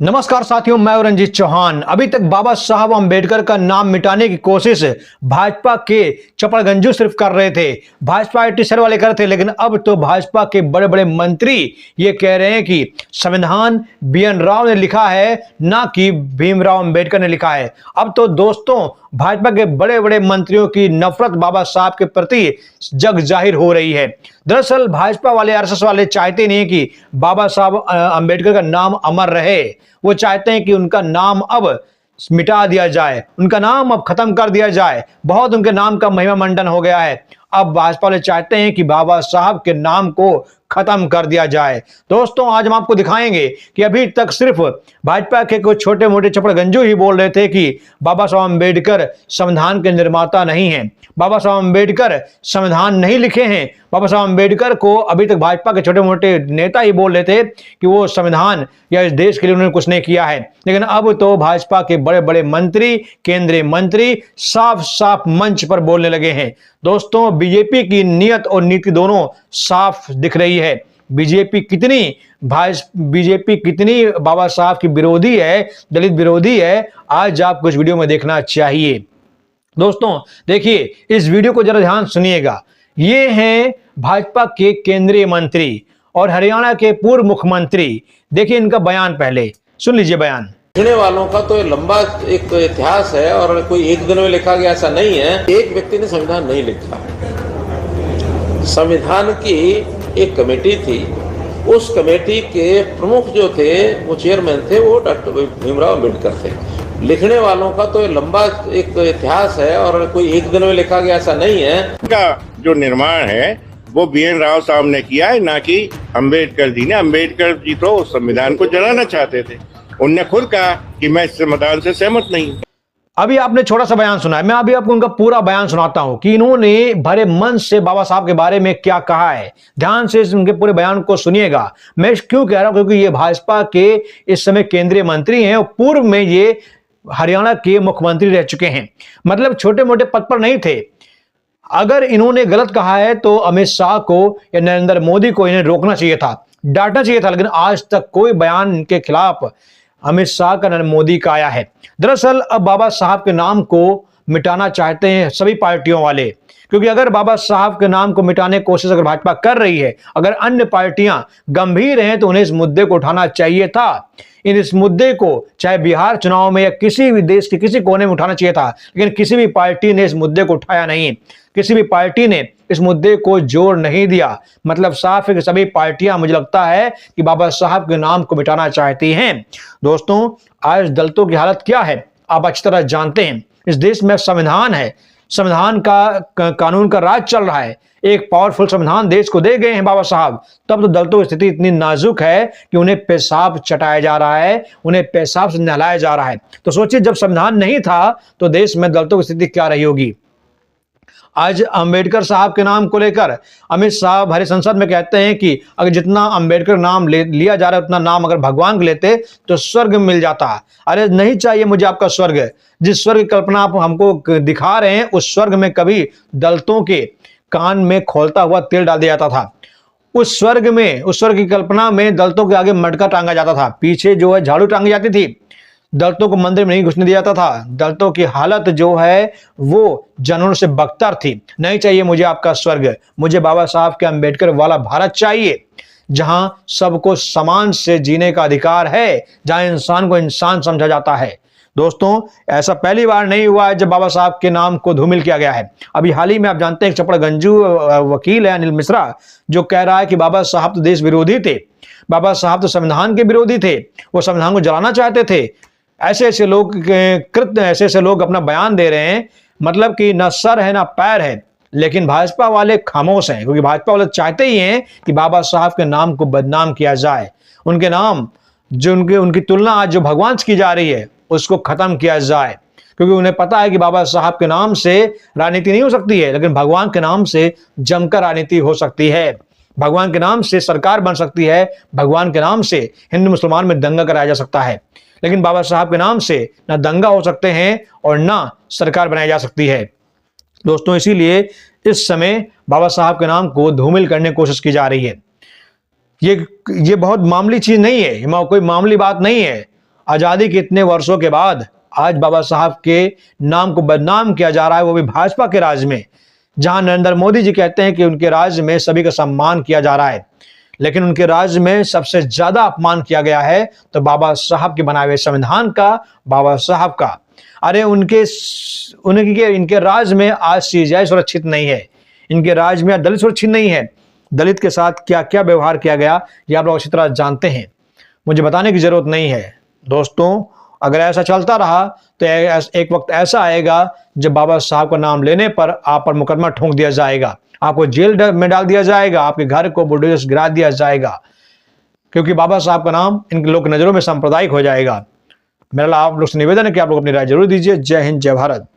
नमस्कार साथियों, मैं हूं रंजीत चौहान। अभी तक बाबा साहब अंबेडकर का नाम मिटाने की कोशिश भाजपा के चपड़गंजू सिर्फ कर रहे थे, भाजपा टी-शर्ट वाले कर थे, लेकिन अब तो भाजपा के बड़े बड़े मंत्री ये कह रहे हैं कि संविधान बी.एन. राव ने लिखा है, ना कि भीमराव अंबेडकर ने लिखा है। अब तो दोस्तों भाजपा के बड़े बड़े मंत्रियों की नफरत बाबा साहब के प्रति जग जाहिर हो रही है। दरअसल भाजपा वाले, आरएसएस वाले चाहते नहीं कि बाबा साहब अंबेडकर का नाम अमर रहे। वो चाहते हैं कि उनका नाम अब मिटा दिया जाए, उनका नाम अब खत्म कर दिया जाए। बहुत उनके नाम का महिमा मंडन हो गया है। अब भाजपा वाले चाहते हैं कि बाबा साहब के नाम को खत्म कर दिया जाए। दोस्तों आज हम आपको दिखाएंगे कि अभी तक सिर्फ भाजपा के कुछ छोटे मोटे चपड़गंजू ही बोल रहे थे कि बाबा साहब अंबेडकर संविधान के निर्माता नहीं हैं, बाबा साहब अंबेडकर संविधान नहीं लिखे हैं। बाबा साहब अंबेडकर को अभी तक भाजपा के छोटे मोटे नेता ही बोल रहे थे कि वो संविधान या इस देश के लिए उन्होंने कुछ नहीं किया है, लेकिन अब तो भाजपा के बड़े बड़े मंत्री, केंद्रीय मंत्री साफ साफ मंच पर बोलने लगे हैं। दोस्तों बीजेपी की नीयत और नीति दोनों साफ दिख रही है। बीजेपी कितनी बाबा साहब की विरोधी है, दलित विरोधी है, आज आपको इस वीडियो में देखना चाहिए। दोस्तों देखिए, इस वीडियो को जरा ध्यान सुनिएगा। ये हैं भाजपा के केंद्रीय मंत्री और हरियाणा के पूर्व मुख्यमंत्री। देखिए इनका बयान, पहले सुन लीजिए बयान। लिखने वालों का तो लंबा एक इतिहास है और कोई एक दिन में लिखा गया ऐसा नहीं है। एक व्यक्ति ने संविधान नहीं लिखा। संविधान की एक कमेटी थी, उस कमेटी के प्रमुख जो थे, वो चेयरमैन थे, वो डॉक्टर भीमराव अम्बेडकर थे। लिखने वालों का तो लंबा एक इतिहास है और कोई एक दिन में लिखा गया ऐसा नहीं है। का जो निर्माण है वो बी.एन. राव साहब ने किया है, ना कि अम्बेडकर जी ने। अम्बेडकर जी तो संविधान को जलाना चाहते थे। उनने खुद कहा कि मैं इस संविधान से सहमत नहीं। अभी आपने छोटा सा बयान सुना है, मैं अभी आपको उनका पूरा बयान सुनाता हूं कि इन्होंने भरे मन से बाबा साहब के बारे में क्या कहा है। ध्यान से उनके पूरे बयान को सुनिएगा। मैं क्यों कह रहा हूं, क्योंकि ये भाजपा के इस समय केंद्रीय मंत्री हैं और पूर्व में ये हरियाणा के मुख्यमंत्री रह चुके हैं, मतलब छोटे मोटे पद पर नहीं थे। अगर इन्होंने गलत कहा है तो अमित शाह को या नरेंद्र मोदी को इन्हें रोकना चाहिए था, डांटना चाहिए था, लेकिन आज तक कोई बयान इनके खिलाफ अमित शाह का, नरेंद्र मोदी का आया है। दरअसल अब बाबा साहब के नाम को मिटाना चाहते हैं सभी पार्टियों वाले, क्योंकि अगर बाबा साहब के नाम को मिटाने की कोशिश अगर भाजपा कर रही है, अगर अन्य पार्टियां गंभीर हैं, तो उन्हें इस मुद्दे को उठाना चाहिए था। इस मुद्दे को चाहे बिहार चुनाव में या किसी भी देश के किसी कोने में उठाना चाहिए था, लेकिन किसी भी पार्टी ने इस मुद्दे को उठाया नहीं। किसी भी पार्टी ने इस मुद्दे को जोर नहीं दिया। मतलब साफ है कि सभी पार्टियां, मुझे लगता है कि बाबा साहब के नाम को मिटाना चाहती हैं। दोस्तों आज दलितों की हालत क्या है आप अच्छी तरह जानते हैं। इस देश में संविधान है, संविधान का कानून का राज चल रहा है। एक पावरफुल संविधान देश को दे गए हैं बाबा साहब, तब तो दलितों की स्थिति इतनी नाजुक है कि उन्हें पेशाब चटाया जा रहा है, उन्हें पेशाब से नहलाया जा रहा है। तो सोचिए जब संविधान नहीं था तो देश में दलितों की स्थिति क्या रही होगी। आज अंबेडकर साहब के नाम को लेकर अमित शाह भरे संसद में कहते हैं कि अगर जितना अंबेडकर नाम लिया जा रहा है उतना नाम अगर भगवान को लेते तो स्वर्ग मिल जाता। अरे नहीं चाहिए मुझे आपका स्वर्ग। जिस स्वर्ग की कल्पना आप हमको दिखा रहे हैं, उस स्वर्ग में कभी दलितों के कान में खोलता हुआ तेल डाल दिया जाता था। उस स्वर्ग की कल्पना में दलितों के आगे मटका टांगा जाता था, पीछे जो है झाड़ू टांगी जाती थी, दलितों को मंदिर में नहीं घुसने दिया जाता था। दलितों की हालत जो है वो जानवरों से बदतर थी। नहीं चाहिए मुझे आपका स्वर्ग, मुझे बाबा साहब के अंबेडकर वाला भारत चाहिए, जहां सबको समान से जीने का अधिकार है, जहां इंसान को इंसान समझा जाता है। दोस्तों ऐसा पहली बार नहीं हुआ है जब बाबा साहब के नाम को धूमिल किया गया है। अभी हाल ही में आप जानते हैं चपड़गंजू वकील है अनिल मिश्रा, जो कह रहा है कि बाबा साहब तो देश विरोधी थे, बाबा साहब तो संविधान के विरोधी थे, वो संविधान को जलाना चाहते थे। ऐसे ऐसे लोग अपना बयान दे रहे हैं, मतलब कि ना सर है ना पैर है, लेकिन भाजपा वाले खामोश हैं, क्योंकि भाजपा वाले चाहते ही हैं कि बाबा साहब के नाम को बदनाम किया जाए। उनके नाम जो उनकी तुलना आज जो भगवान से की जा रही है उसको खत्म किया जाए, क्योंकि उन्हें पता है कि बाबा साहब के नाम से राजनीति नहीं हो सकती है, लेकिन भगवान के नाम से जमकर राजनीति हो सकती है। भगवान के नाम से सरकार बन सकती है, भगवान के नाम से हिंदू मुसलमान में दंगा कराया जा सकता है, लेकिन बाबा साहब के नाम से ना दंगा हो सकते हैं और ना सरकार बनाई जा सकती है। दोस्तों इसीलिए इस समय बाबा साहब के नाम को धूमिल करने की कोशिश की जा रही है। ये बहुत मामूली चीज नहीं है, कोई मामूली बात नहीं है। आजादी के इतने वर्षों के बाद आज बाबा साहब के नाम को बदनाम किया जा रहा है, वो भी भाजपा के राज में, जहां नरेंद्र मोदी जी कहते हैं कि उनके राज्य में सभी का सम्मान किया जा रहा है, लेकिन उनके राज्य में सबसे ज्यादा अपमान किया गया है तो बाबा साहब के बनाए हुए संविधान का, बाबा साहब का। अरे इनके राज्य में आज सीजेआई सुरक्षित नहीं है, इनके राज्य में दलित सुरक्षित नहीं है। दलित के साथ क्या क्या व्यवहार किया गया ये आप लोग अच्छी तरह जानते हैं, मुझे बताने की जरूरत नहीं है। दोस्तों, अगर ऐसा चलता रहा तो एक वक्त ऐसा आएगा जब बाबा साहब का नाम लेने पर आप पर मुकदमा ठोक दिया जाएगा, आपको जेल में डाल दिया जाएगा, आपके घर को बुलडोजर से गिरा दिया जाएगा, क्योंकि बाबा साहब का नाम इन लोग की नजरों में सांप्रदायिक हो जाएगा। मेरा आप लोग से निवेदन है कि आप लोग अपनी राय जरूर दीजिए। जय हिंद, जय भारत।